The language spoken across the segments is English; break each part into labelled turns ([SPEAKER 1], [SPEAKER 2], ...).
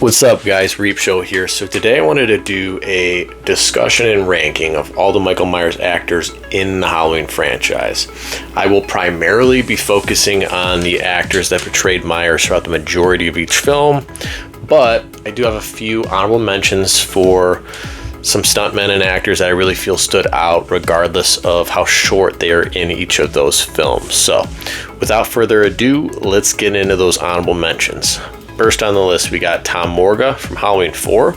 [SPEAKER 1] What's up, guys? Reapshow here. So today I wanted to do a discussion and ranking of all the Michael Myers actors in the Halloween franchise. I will primarily be focusing on the actors that portrayed Myers throughout the majority of each film, but I do have a few honorable mentions for some stuntmen and actors that I really feel stood out regardless of how short they are in each of those films. So without further ado, let's get into those honorable mentions. First on the list, we got Tom Morga from Halloween 4.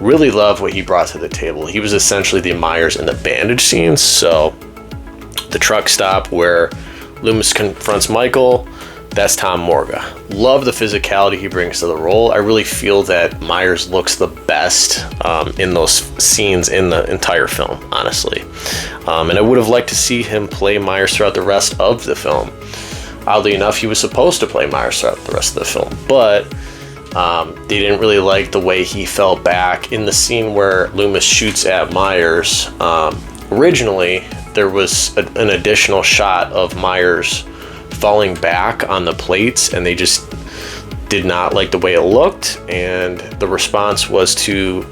[SPEAKER 1] Really love what he brought to the table. He was essentially the Myers in the bandage scenes. So the truck stop where Loomis confronts Michael, that's Tom Morga. Love the physicality he brings to the role. I really feel that Myers looks the best in those scenes in the entire film, honestly. And I would have liked to see him play Myers throughout the rest of the film. Oddly enough, he was supposed to play Myers throughout the rest of the film, but they didn't really like the way he fell back in the scene where Loomis shoots at Myers. Originally, there was an additional shot of Myers falling back on the plates, and they just did not like the way it looked, and the response was to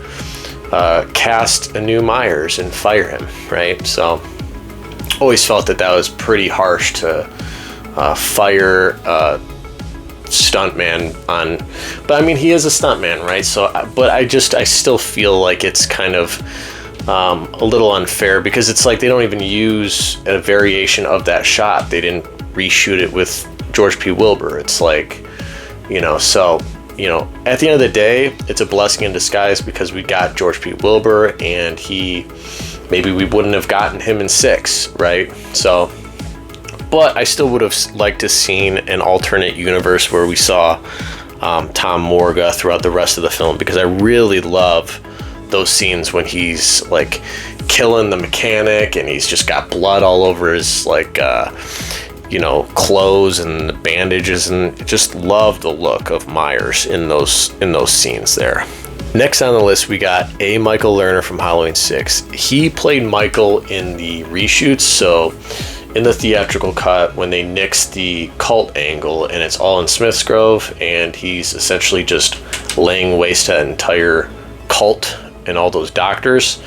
[SPEAKER 1] cast a new Myers and fire him, right? So always felt that was pretty harsh to fire stuntman on, but I mean, he is a stuntman, right? So, but I still feel like it's kind of a little unfair, because it's like they don't even use a variation of that shot. They didn't reshoot it with George P. Wilbur. It's like, so, at the end of the day, it's a blessing in disguise, because we got George P. Wilbur, and maybe we wouldn't have gotten him in 6, right? So, but I still would have liked to seen an alternate universe where we saw Tom Morga throughout the rest of the film, because I really love those scenes when he's like killing the mechanic and he's just got blood all over his clothes and the bandages, and just love the look of Myers in those scenes there. Next on the list, we got A. Michael Lerner from Halloween 6. He played Michael in the reshoots, so in the theatrical cut, when they nixed the cult angle and it's all in Smith's Grove, and he's essentially just laying waste to an entire cult and all those doctors,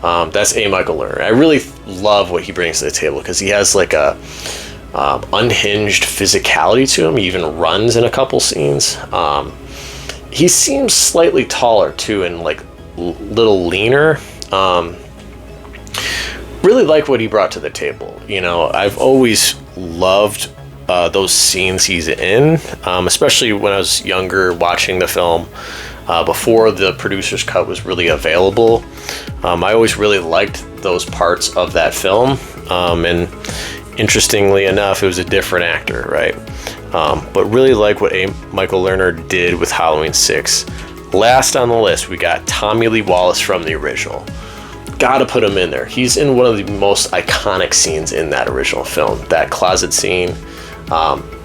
[SPEAKER 1] that's A. Michael Lerner. I really love what he brings to the table, because he has like a unhinged physicality to him. He even runs in a couple scenes. He seems slightly taller too, and like little leaner. Really like what he brought to the table. I've always loved those scenes he's in, especially when I was younger watching the film, before the producer's cut was really available. I always really liked those parts of that film, and interestingly enough, it was a different actor, right? But really like what A. Michael Lerner did with Halloween 6. Last on the list, we got Tommy Lee Wallace from the original. Gotta put him in there. He's in one of the most iconic scenes in that original film, that closet scene.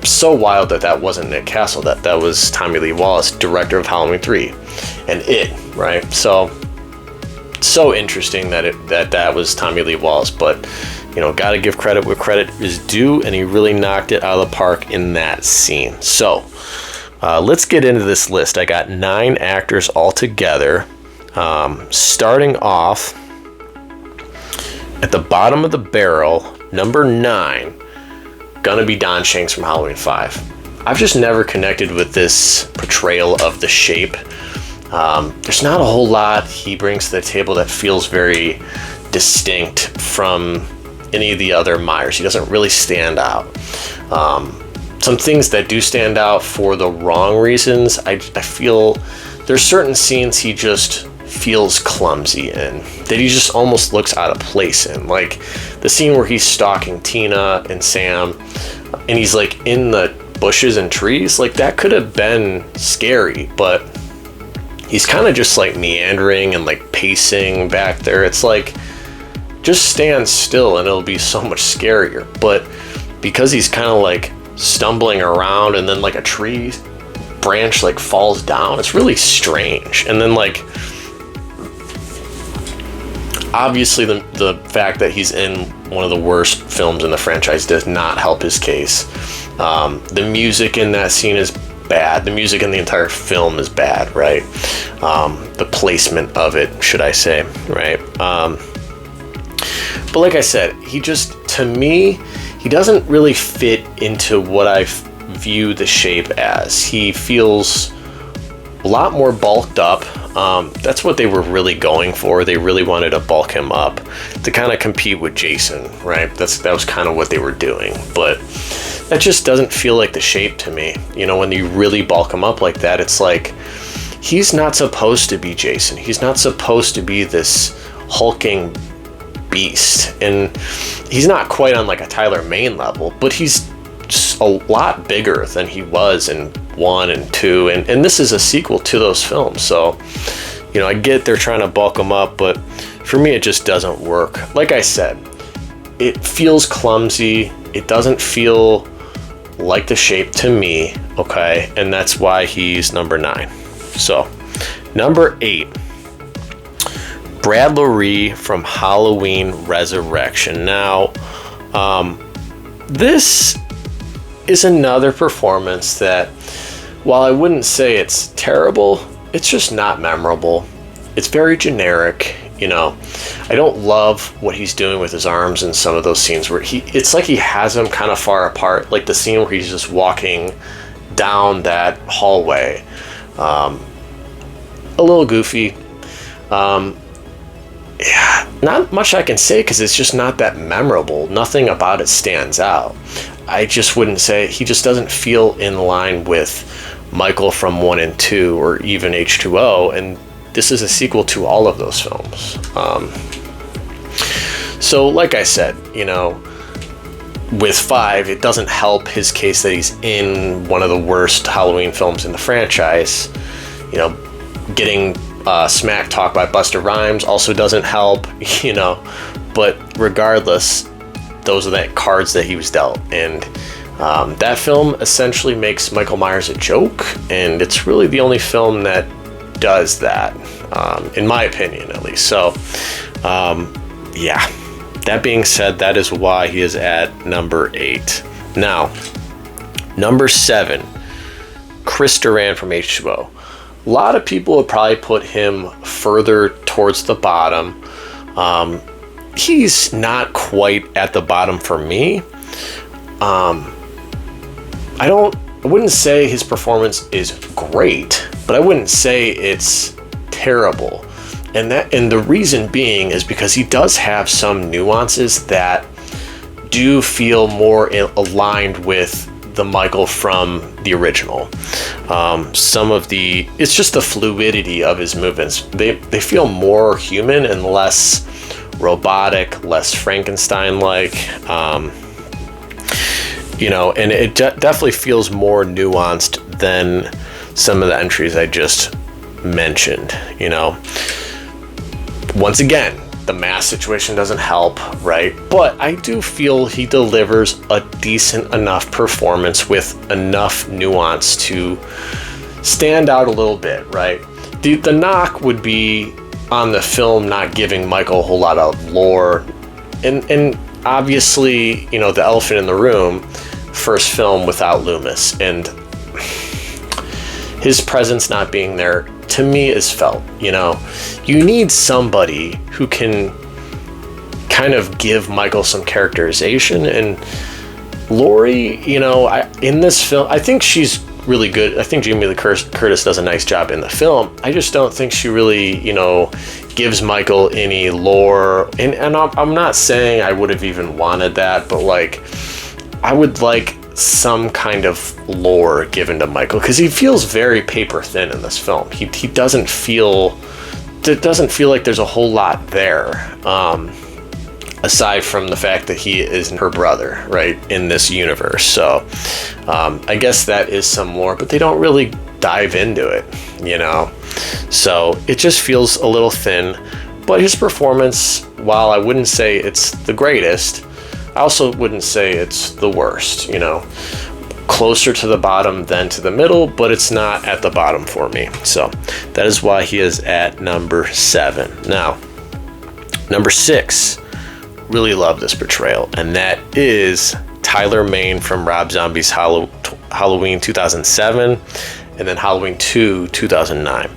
[SPEAKER 1] So wild that wasn't Nick Castle, that was Tommy Lee Wallace, director of Halloween 3 and It, right? So interesting that was Tommy Lee Wallace, but gotta give credit where credit is due, and he really knocked it out of the park in that scene. So let's get into this list. I got 9 actors altogether. Starting off at the bottom of the barrel, number 9, gonna be Don Shanks from Halloween 5. I've just never connected with this portrayal of the Shape. There's not a whole lot he brings to the table that feels very distinct from any of the other Myers. He doesn't really stand out. Some things that do stand out for the wrong reasons, I feel there's certain scenes he just feels clumsy in, that he just almost looks out of place in. Like the scene where he's stalking Tina and Sam, and he's like in the bushes and trees, like that could have been scary, but he's kind of just like meandering and like pacing back there. It's like, just stand still and it'll be so much scarier. But because he's kind of like stumbling around, and then like a tree branch like falls down, it's really strange. And then like obviously the fact that he's in one of the worst films in the franchise does not help his case. The music in that scene is bad. The music in the entire film is bad, right? The placement of it, should I say, right? But like I said, he just, to me, he doesn't really fit into what I view the Shape as. He feels a lot more bulked up. That's what they were really going for. They really wanted to bulk him up to kind of compete with Jason, right? That was kind of what they were doing. But that just doesn't feel like the Shape to me. You know, when you really bulk him up like that, it's like he's not supposed to be Jason. He's not supposed to be this hulking beast. And he's not quite on like a Tyler Mane level, but he's just a lot bigger than he was in 1 and 2, and this is a sequel to those films. So, you know, I get they're trying to bulk him up, but for me it just doesn't work. Like I said, it feels clumsy. It doesn't feel like the Shape to me, okay? And that's why he's number 9. So, number 8, Brad Loree from Halloween Resurrection. Now, this is another performance that, while I wouldn't say it's terrible, it's just not memorable. It's very generic, you know. I don't love what he's doing with his arms in some of those scenes where it's like he has them kind of far apart, like the scene where he's just walking down that hallway. A little goofy. Yeah, not much I can say because it's just not that memorable. Nothing about it stands out. I just wouldn't say, he just doesn't feel in line with Michael from 1 and 2 or even H2O, and this is a sequel to all of those films. So like I said, you know, with 5, it doesn't help his case that he's in one of the worst Halloween films in the franchise. You know, getting smack talk by Busta Rhymes also doesn't help, you know, but regardless, those are the cards that he was dealt. And that film essentially makes Michael Myers a joke, and it's really the only film that does that, in my opinion at least. So yeah, that being said, that is why he is at number 8. Now, number 7, Chris Duran from H2O. A lot of people would probably put him further towards the bottom. He's not quite at the bottom for me. I wouldn't say his performance is great, but I wouldn't say it's terrible. And the reason being is because he does have some nuances that do feel more aligned with the Michael from the original. It's just the fluidity of his movements. They feel more human and less robotic, less Frankenstein-like, you know, and it definitely feels more nuanced than some of the entries I just mentioned, you know. Once again, the mask situation doesn't help, right? But I do feel he delivers a decent enough performance with enough nuance to stand out a little bit, right? The knock would be on the film not giving Michael a whole lot of lore, and obviously, you know, the elephant in the room, first film without Loomis, and his presence not being there to me is felt. You know, you need somebody who can kind of give Michael some characterization, and Laurie, you know, in this film, I think she's really good. I think Jamie Lee Curtis does a nice job in the film. I just don't think she really, you know, gives Michael any lore. And I'm not saying I would have even wanted that, but like, I would like some kind of lore given to Michael, because he feels very paper thin in this film. He doesn't feel, it doesn't feel like there's a whole lot there. Aside from the fact that he is her brother, right, in this universe. So I guess that is some lore, but they don't really dive into it, you know? So it just feels a little thin. But his performance, while I wouldn't say it's the greatest, I also wouldn't say it's the worst, you know? Closer to the bottom than to the middle, but it's not at the bottom for me. So that is why he is at number 7. Now, number 6. Really love this portrayal, and that is Tyler Mane from Rob Zombie's Halloween 2007, and then Halloween 2 2009.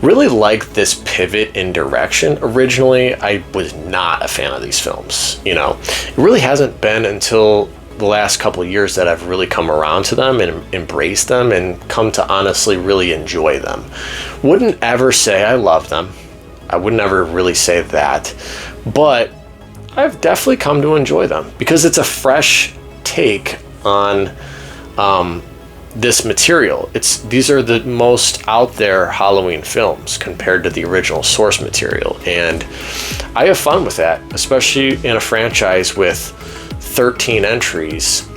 [SPEAKER 1] Really like this pivot in direction. Originally, I was not a fan of these films. You know, it really hasn't been until the last couple of years that I've really come around to them and embraced them and come to honestly really enjoy them. Wouldn't ever say I love them. I would never really say that, but I've definitely come to enjoy them because it's a fresh take on this material. These are the most out there Halloween films compared to the original source material, and I have fun with that, especially in a franchise with 13 entries.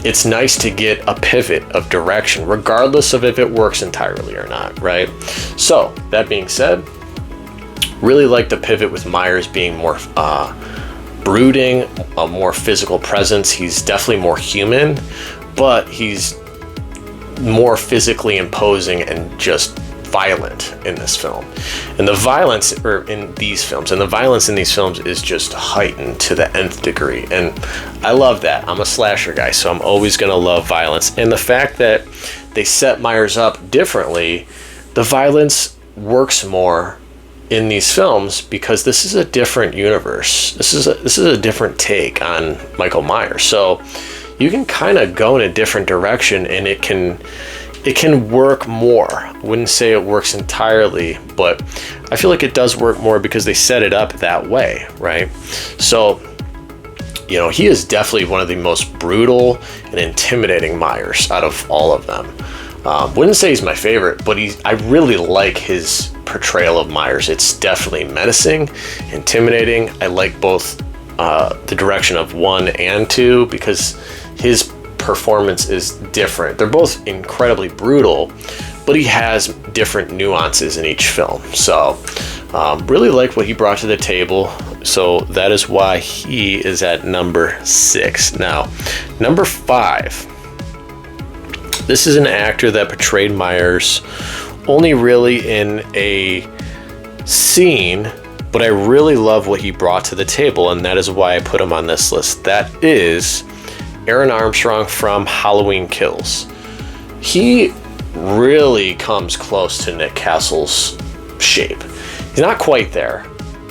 [SPEAKER 1] It's nice to get a pivot of direction, regardless of if it works entirely or not, right? So, that being said, really like the pivot with Myers being more brooding, a more physical presence. He's definitely more human, but he's more physically imposing and just violent in this film. And the violence in these films is just heightened to the nth degree. And I love that. I'm a slasher guy, so I'm always going to love violence. And the fact that they set Myers up differently, the violence works more in these films because this is a different universe. This is a different take on Michael Myers. So you can kind of go in a different direction, and it can work more. I wouldn't say it works entirely, but I feel like it does work more because they set it up that way, right? So, you know, he is definitely one of the most brutal and intimidating Myers out of all of them. Wouldn't say he's my favorite, but I really like his portrayal of Myers. It's definitely menacing, intimidating. I like both the direction of 1 and 2 because his performance is different. They're both incredibly brutal, but he has different nuances in each film. So really like what he brought to the table. So that is why he is at number 6. Now, number 5. This is an actor that portrayed Myers only really in a scene, but I really love what he brought to the table, and that is why I put him on this list. That is Aaron Armstrong from Halloween Kills. He really comes close to Nick Castle's shape. He's not quite there,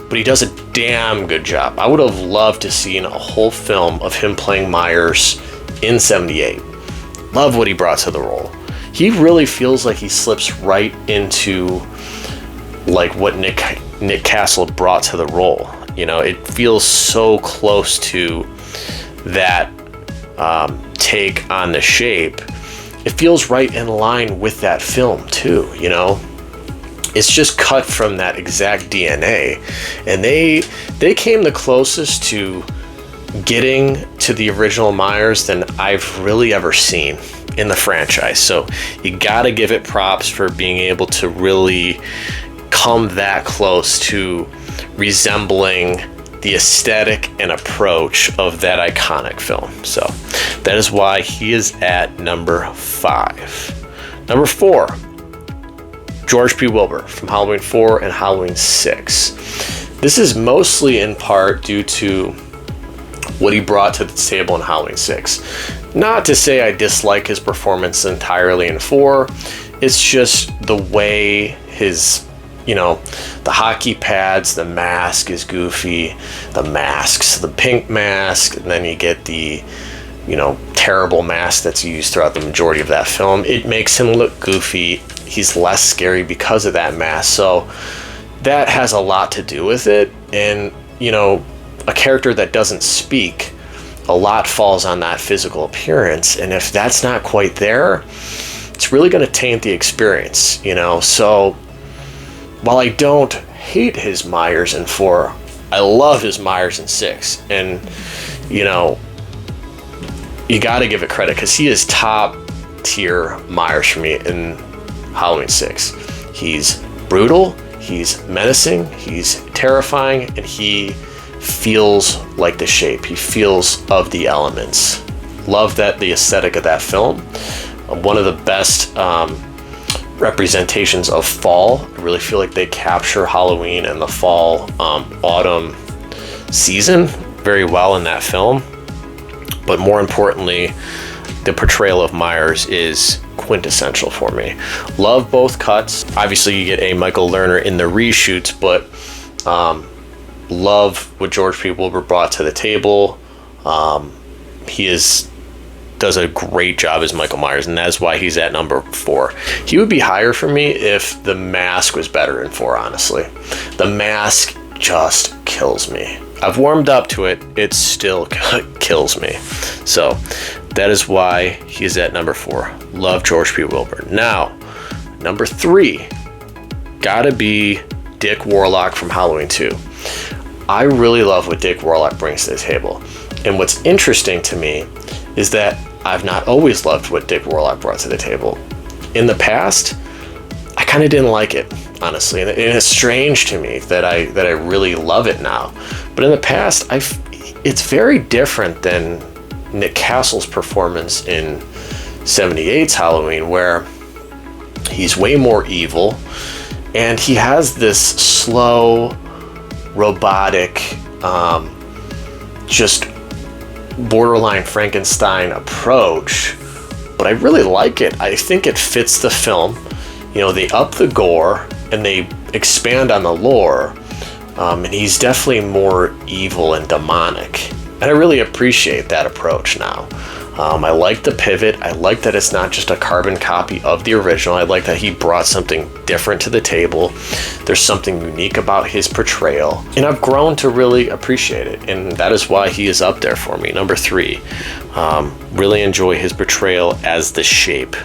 [SPEAKER 1] but he does a damn good job. I would have loved to seen a whole film of him playing Myers in 78. Love what he brought to the role. He really feels like he slips right into like what Nick Castle brought to the role. You know, it feels so close to that take on the shape. It feels right in line with that film too, you know. It's just cut from that exact DNA, and they came the closest to getting to the original Myers than I've really ever seen in the franchise. So you gotta give it props for being able to really come that close to resembling the aesthetic and approach of that iconic film. So that is why he is at number 5. Number 4, George P. Wilbur from Halloween 4 and Halloween 6. This is mostly in part due to what he brought to the table in Halloween 6. Not to say I dislike his performance entirely in 4. It's just the way his, you know, the hockey pads, the mask is goofy, the masks, the pink mask, and then you get the, you know, terrible mask that's used throughout the majority of that film. It makes him look goofy. He's less scary because of that mask. So that has a lot to do with it. And, you know, a character that doesn't speak, a lot falls on that physical appearance, and if that's not quite there, it's really going to taint the experience, you know. So while I don't hate his Myers in 4, I love his Myers in 6, and you know, you got to give it credit because he is top tier Myers for me in Halloween 6. He's brutal, he's menacing, he's terrifying, and he feels like the shape. He feels of the elements. Love that, the aesthetic of that film. One of the best representations of fall. I really feel like they capture Halloween and the fall, autumn season very well in that film. But more importantly, the portrayal of Myers is quintessential for me. Love both cuts. Obviously, you get a Michael Lerner in the reshoots, but love what George P. Wilbur brought to the table. He does a great job as Michael Myers, and that's why he's at number 4. He would be higher for me if The Mask was better in 4, honestly. The Mask just kills me. I've warmed up to it. It still kills me. So that is why he's at number 4. Love George P. Wilbur. Now, number 3, gotta be Dick Warlock from Halloween 2. I really love what Dick Warlock brings to the table. And what's interesting to me is that I've not always loved what Dick Warlock brought to the table. In the past, I kind of didn't like it, honestly, and it's strange to me that I really love it now. But in the past, it's very different than Nick Castle's performance in 78's Halloween, where he's way more evil, and he has this slow, robotic, just borderline Frankenstein approach, but I really like it. I think it fits the film. You know, they up the gore and they expand on the lore, and he's definitely more evil and demonic, and I really appreciate that approach now. I like the pivot. I like that it's not just a carbon copy of the original. I like that he brought something different to the table. There's something unique about his portrayal, and I've grown to really appreciate it, and that is why he is up there for me. Number 3, really enjoy his portrayal as the Shape.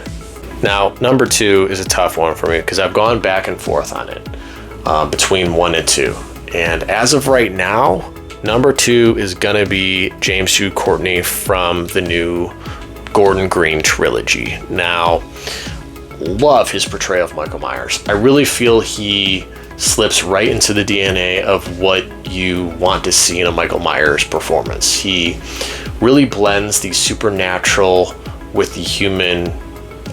[SPEAKER 1] Now, number 2 is a tough one for me because I've gone back and forth on it between 1 and 2, and as of right now, number 2 is gonna be James Jude Courtney from the new Gordon Green trilogy. Now, love his portrayal of Michael Myers. I really feel he slips right into the DNA of what you want to see in a Michael Myers performance. He really blends the supernatural with the human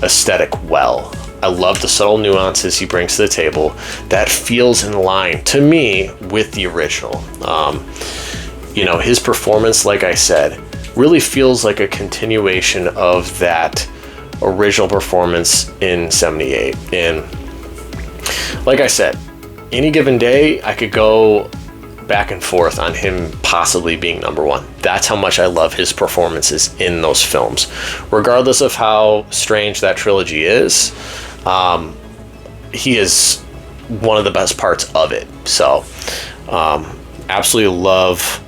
[SPEAKER 1] aesthetic well. I love the subtle nuances he brings to the table that feels in line to me with the original. You know, his performance, like I said, really feels like a continuation of that original performance in 78. And like I said, any given day, I could go back and forth on him possibly being number 1. That's how much I love his performances in those films. Regardless of how strange that trilogy is, he is one of the best parts of it. So, absolutely love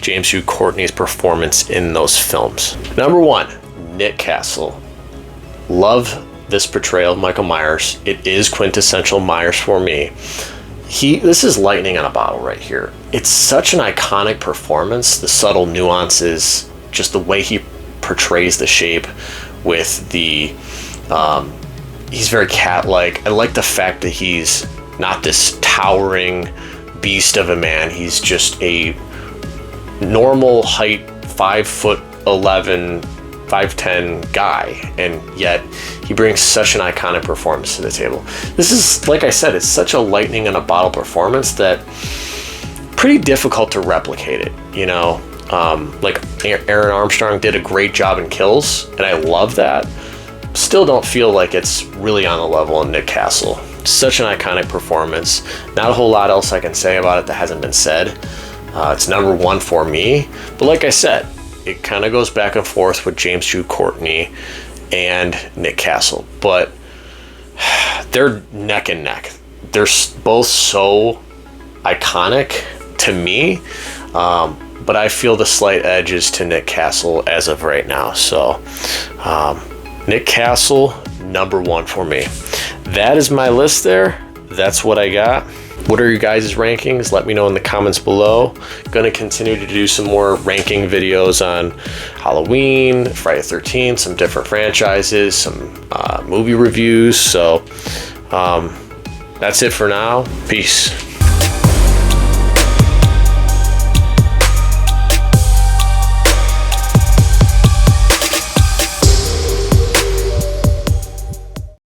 [SPEAKER 1] James Jude Courtney's performance in those films. Number 1, Nick Castle. Love this portrayal of Michael Myers. It is quintessential Myers for me. This is lightning on a bottle right here. It's such an iconic performance. The subtle nuances, just the way he portrays the Shape with the, he's very cat-like. I like the fact that he's not this towering beast of a man. He's just a normal height, 5'11", 5'10" guy, and yet he brings such an iconic performance to the table. This is, like I said, it's such a lightning in a bottle performance that pretty difficult to replicate it, you know. Like Aaron Armstrong did a great job in Kills, and I love that. Still don't feel like it's really on the level of Nick Castle. Such an iconic performance. Not a whole lot else I can say about it that hasn't been said. It's number 1 for me, but like I said, it kind of goes back and forth with James Jude Courtney and Nick Castle, but they're neck and neck. They're both so iconic to me, but I feel the slight edges to Nick Castle as of right now. So Nick Castle, number 1 for me. That is my list there. That's what I got. What are your guys' rankings? Let me know in the comments below. Going to continue to do some more ranking videos on Halloween, Friday the 13th, some different franchises, some movie reviews. So that's it for now. Peace.